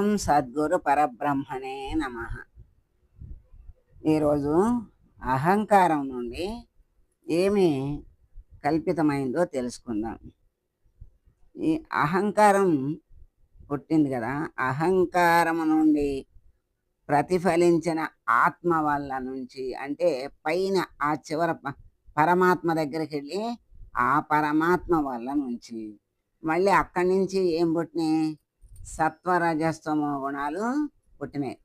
ఓం సద్గురు పరబ్రహ్మణే నమ. ఈరోజు అహంకారం నుండి ఏమి కల్పితమైందో తెలుసుకుందాం. ఈ అహంకారం పుట్టింది కదా, అహంకారము నుండి ప్రతిఫలించిన ఆత్మ వల్ల నుంచి, అంటే పైన ఆ చివర పరమాత్మ దగ్గరికి వెళ్ళి ఆ పరమాత్మ వల్ల నుంచి మళ్ళీ అక్కడి నుంచి ఏం పుట్టినాయి? సత్వరజస్తమో గుణాలు పుట్టినాయి.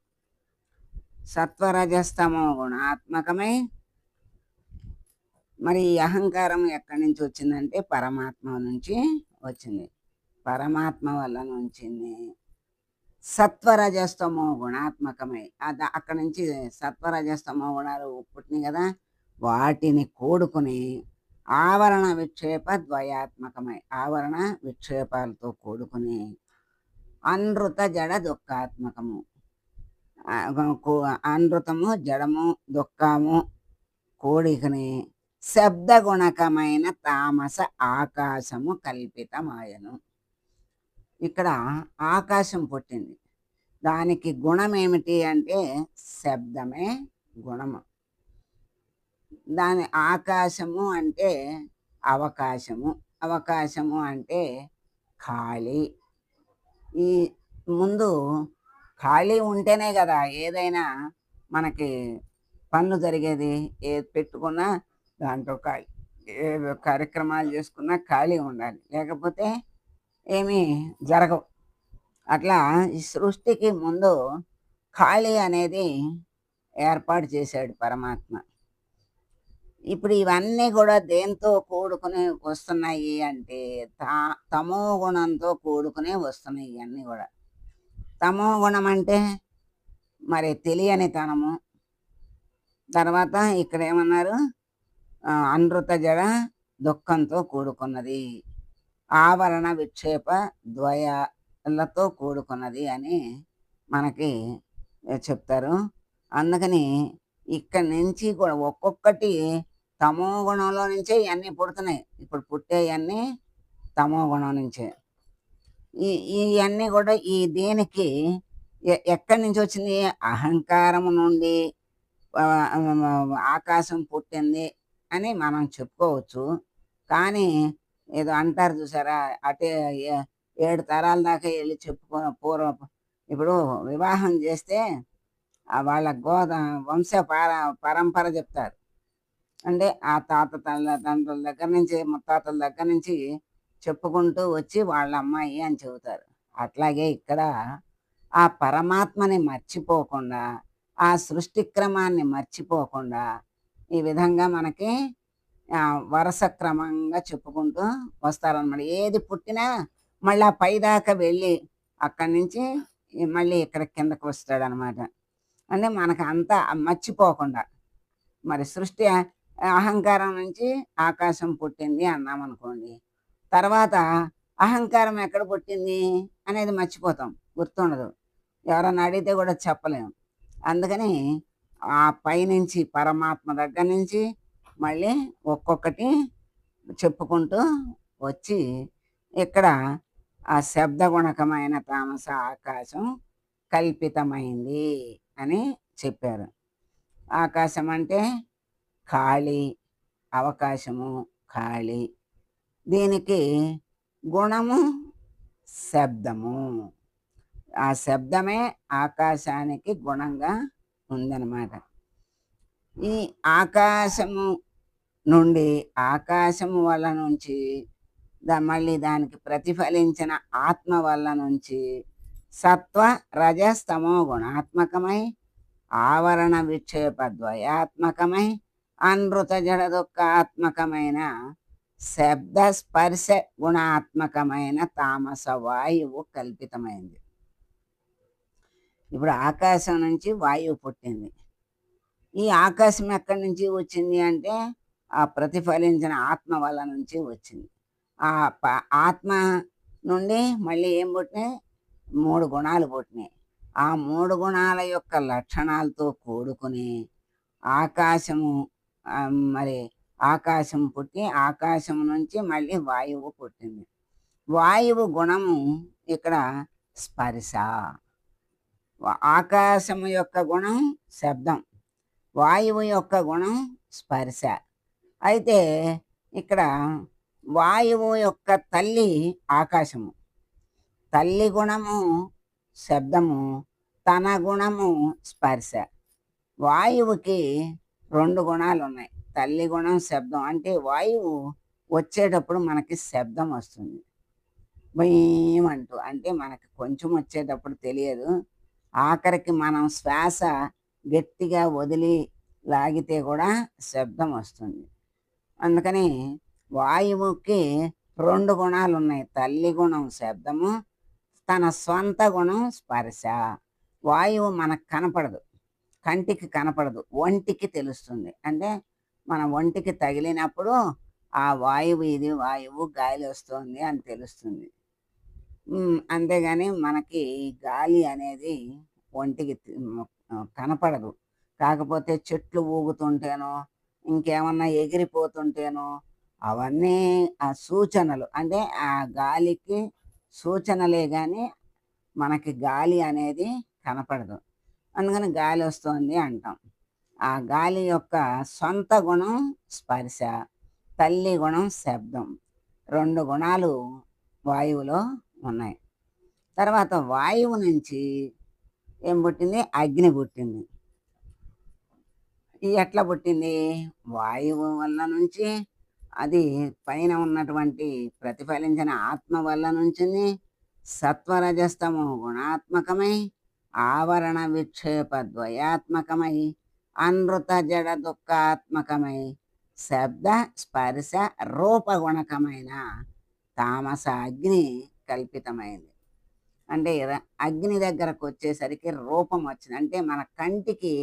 సత్వరజస్తమో గుణాత్మకమై మరి ఈ అహంకారం ఎక్కడి నుంచి వచ్చిందంటే పరమాత్మ నుంచి వచ్చింది. పరమాత్మ వల్ల నుంచింది. సత్వరజస్తమో గుణాత్మకమై అక్కడి నుంచి సత్వరజస్తమో గుణాలు పుట్టినాయి కదా, వాటిని కూడుకుని ఆవరణ విక్షేప ద్వయాత్మకమై, ఆవరణ విక్షేపాలతో కూడుకుని అనృత జడ దుఃఖాత్మకము, అనృతము జడము దుఃఖము కూడికని శబ్దగుణకమైన తామస ఆకాశము కల్పితమాయను. ఇక్కడ ఆకాశం పుట్టింది. దానికి గుణం ఏమిటి అంటే శబ్దమే గుణము. దాని ఆకాశము అంటే అవకాశము, అవకాశము అంటే ఖాళీ. ఈ ముందు ఖాళీ ఉంటేనే కదా ఏదైనా మనకి పనులు జరిగేది. ఏది పెట్టుకున్నా దాంట్లో ఖాళీ, ఏ కార్యక్రమాలు చేసుకున్నా ఖాళీ ఉండాలి, లేకపోతే ఏమీ జరగవు. అట్లా ఈ సృష్టికి ముందు ఖాళీ అనేది ఏర్పాటు చేశాడు పరమాత్మ. ఇప్పుడు ఇవన్నీ కూడా దేంతో కూడుకుని వస్తున్నాయి అంటే తమో గుణంతో కూడుకునే వస్తున్నాయి ఇవన్నీ కూడా. తమో గుణం అంటే మరి తెలియనితనము. తర్వాత ఇక్కడ ఏమన్నారు? అనృత జడ దుఃఖంతో కూడుకున్నది, ఆవరణ విక్షేప ద్వయాలతో కూడుకున్నది అని మనకి చెప్తారు. అందుకని ఇక్కడి నుంచి కూడా ఒక్కొక్కటి తమో గుణంలో నుంచే ఇవన్నీ పుడుతున్నాయి. ఇప్పుడు పుట్టేవన్నీ తమో గుణం నుంచే. ఇవన్నీ కూడా ఈ దేనికి ఎక్కడి నుంచి వచ్చింది? అహంకారము నుండి ఆకాశం పుట్టింది అని మనం చెప్పుకోవచ్చు. కానీ ఏదో అంటారు చూసారా, అటే 7 తరాల దాకా వెళ్ళి చెప్పుకున్న ఇప్పుడు వివాహం చేస్తే వాళ్ళ వంశ పరంపర చెప్తారు. అంటే ఆ తాత తండ్రుల దగ్గర నుంచి, ముత్తాతల దగ్గర నుంచి చెప్పుకుంటూ వచ్చి వాళ్ళ అమ్మాయి అని చెబుతారు. అట్లాగే ఇక్కడ ఆ పరమాత్మని మర్చిపోకుండా, ఆ సృష్టి క్రమాన్ని మర్చిపోకుండా ఈ విధంగా మనకి వరుస క్రమంగా చెప్పుకుంటూ వస్తారనమాట. ఏది పుట్టినా మళ్ళీ ఆ పైదాకా వెళ్ళి అక్కడి నుంచి మళ్ళీ ఇక్కడ కిందకు వస్తాడనమాట. అంటే మనకు అంతా మర్చిపోకుండా. మరి సృష్టి అహంకారం నుంచి ఆకాశం పుట్టింది అన్నామనుకోండి, తర్వాత అహంకారం ఎక్కడ పుట్టింది అనేది మర్చిపోతాం, గుర్తుండదు. ఎవరన్నా అడిగితే కూడా చెప్పలేము. అందుకని ఆ పైనుంచి పరమాత్మ దగ్గర నుంచి మళ్ళీ ఒక్కొక్కటి చెప్పుకుంటూ వచ్చి ఇక్కడ ఆ శబ్దగుణకమైన తామస ఆకాశం కల్పితమైంది అని చెప్పారు. ఆకాశం అంటే ఖాళీ, అవకాశము ఖాళీ. దీనికి గుణము శబ్దము. ఆ శబ్దమే ఆకాశానికి గుణంగా ఉందన్నమాట. ఈ ఆకాశము నుండి, ఆకాశము వల్ల నుంచి మళ్ళీ దానికి ప్రతిఫలించిన ఆత్మ వల్ల నుంచి సత్వ రజస్తమో గుణాత్మకమై, ఆవరణ విక్షేప ద్వయాత్మకమై, అనృత జడ దుఃఖాత్మకమైన శబ్ద స్పర్శ గుణాత్మకమైన తామస వాయువు కల్పితమైంది. ఇప్పుడు ఆకాశం నుంచి వాయువు పుట్టింది. ఈ ఆకాశం ఎక్కడి నుంచి వచ్చింది అంటే ఆ ప్రతిఫలించిన ఆత్మ వల్ల నుంచి వచ్చింది. ఆ ఆత్మ నుండి మళ్ళీ ఏం పుట్టినాయి? 3 గుణాలు పుట్టినాయి. ఆ 3 గుణాల యొక్క లక్షణాలతో కూడుకుని ఆకాశము, మరి ఆకాశం పుట్టి ఆకాశం నుంచి మళ్ళీ వాయువు పుట్టింది. వాయువు గుణము ఇక్కడ స్పర్శ. ఆకాశము యొక్క గుణం శబ్దం, వాయువు యొక్క గుణం స్పర్శ. అయితే ఇక్కడ వాయువు యొక్క తల్లి ఆకాశము, తల్లి గుణము శబ్దము, తన గుణము స్పర్శ. వాయువుకి 2 గుణాలున్నాయి. తల్లి గుణం, శబ్దం. అంటే వాయువు వచ్చేటప్పుడు మనకి శబ్దం వస్తుంది. బయ్యమంటూ. అంటే మనకి కొంచెం వచ్చేటప్పుడు తెలియదు. ఆఖరికి మనం శ్వాస గట్టిగా వదిలి లాగితే కూడా శబ్దం వస్తుంది. అందుకని వాయువుకి 2 గుణాలున్నాయి. తల్లి గుణం శబ్దము, తన స్వంత గుణం స్పర్శ. వాయువు మనకు కనపడదు. కంటికి కనపడదు. ఒంటికి తెలుస్తుంది. అంటే మన ఒంటికి తగిలినప్పుడు ఆ వాయువు, ఇది వాయువు గాలి వస్తోంది అని తెలుస్తుంది. అంతేగాని మనకి గాలి అనేది ఒంటికి కనపడదు. కాకపోతే చెట్లు ఊగుతుంటేనో, ఇంకేమన్నా ఎగిరిపోతుంటేనో అవన్నీ ఆ సూచనలు. అంటే ఆ గాలికి సూచనలే గాని మనకి గాలి అనేది కనపడదు. అందుకని గాలి వస్తోంది అంటాం. ఆ గాలి యొక్క సొంత గుణం స్పర్శ, తల్లి గుణం శబ్దం. 2 గుణాలు వాయువులో ఉన్నాయి. తర్వాత వాయువు నుంచి ఏం పుట్టింది? అగ్ని పుట్టింది. ఈ ఎట్లా పుట్టింది? వాయువు వల్ల నుంచి, అది పైన ఉన్నటువంటి ప్రతిఫలించిన ఆత్మ వల్ల నుంచింది. సత్వరజస్తమో గుణాత్మకమై, ఆవరణ విక్షేప ద్వయాత్మకమై, అనృత జడ దుఃఖాత్మకమై, శబ్ద స్పర్శ రూపగుణకమైన తామస అగ్ని కల్పితమైంది. అంటే అగ్ని దగ్గరకు వచ్చేసరికి రూపం వచ్చింది. అంటే మన కంటికి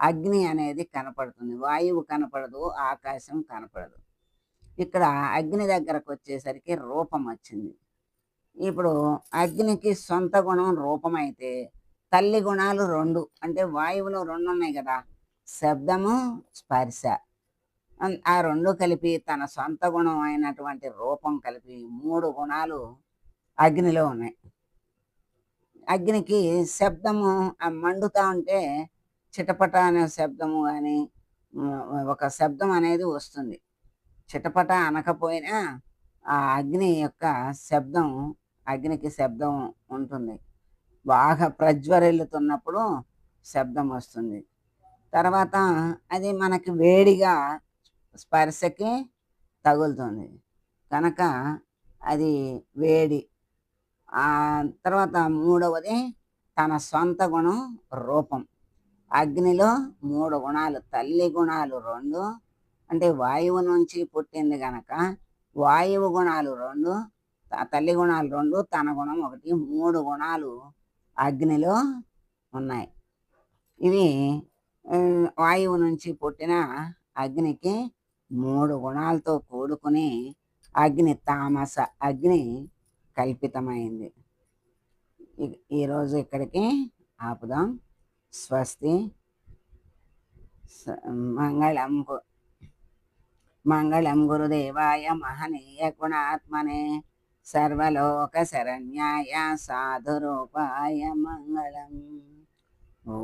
అగ్ని అనేది కనపడుతుంది. వాయువు కనపడదు, ఆకాశం కనపడదు. ఇక్కడ అగ్ని దగ్గరకు వచ్చేసరికి రూపం వచ్చింది. ఇప్పుడు అగ్నికి సొంత గుణం రూపమైతే, తల్లి గుణాలు 2. అంటే వాయువులో 2 ఉన్నాయి కదా, శబ్దము, స్పర్శ. ఆ 2 కలిపి తన సొంత గుణం అయినటువంటి రూపం కలిపి 3 గుణాలు అగ్నిలో ఉన్నాయి. అగ్నికి శబ్దము మండుతా ఉంటే చిటపట అనే శబ్దము గాని, ఒక శబ్దం అనేది వస్తుంది. చిటపట అనకపోయినా ఆ అగ్ని యొక్క శబ్దం, అగ్నికి శబ్దం ఉంటుంది. బాగా ప్రజ్వరిల్లుతున్నప్పుడు శబ్దం వస్తుంది. తర్వాత అది మనకి వేడిగా స్పర్శకి తగులుతుంది కనుక అది వేడి. తర్వాత మూడవది తన సొంత గుణం రూపం. అగ్నిలో 3 గుణాలు, తల్లి గుణాలు 2. అంటే వాయువు నుంచి పుట్టింది గనక వాయువు గుణాలు 2, తల్లి గుణాలు 2, తన గుణం 1, 3 గుణాలు అగ్నిలో ఉన్నాయి. ఇవి వాయువు నుంచి పుట్టిన అగ్నికి 3 గుణాలతో కూడుకుని అగ్ని, తామస అగ్ని కల్పితమైంది. ఈరోజు ఇక్కడికి ఆపుదాం. స్వస్తి. మంగళం మంగళం గురుదేవాయ మహనీయ గుణాత్మనే సర్వలోక శరణ్యాయ సాధురూపాయ మంగళం. ఓ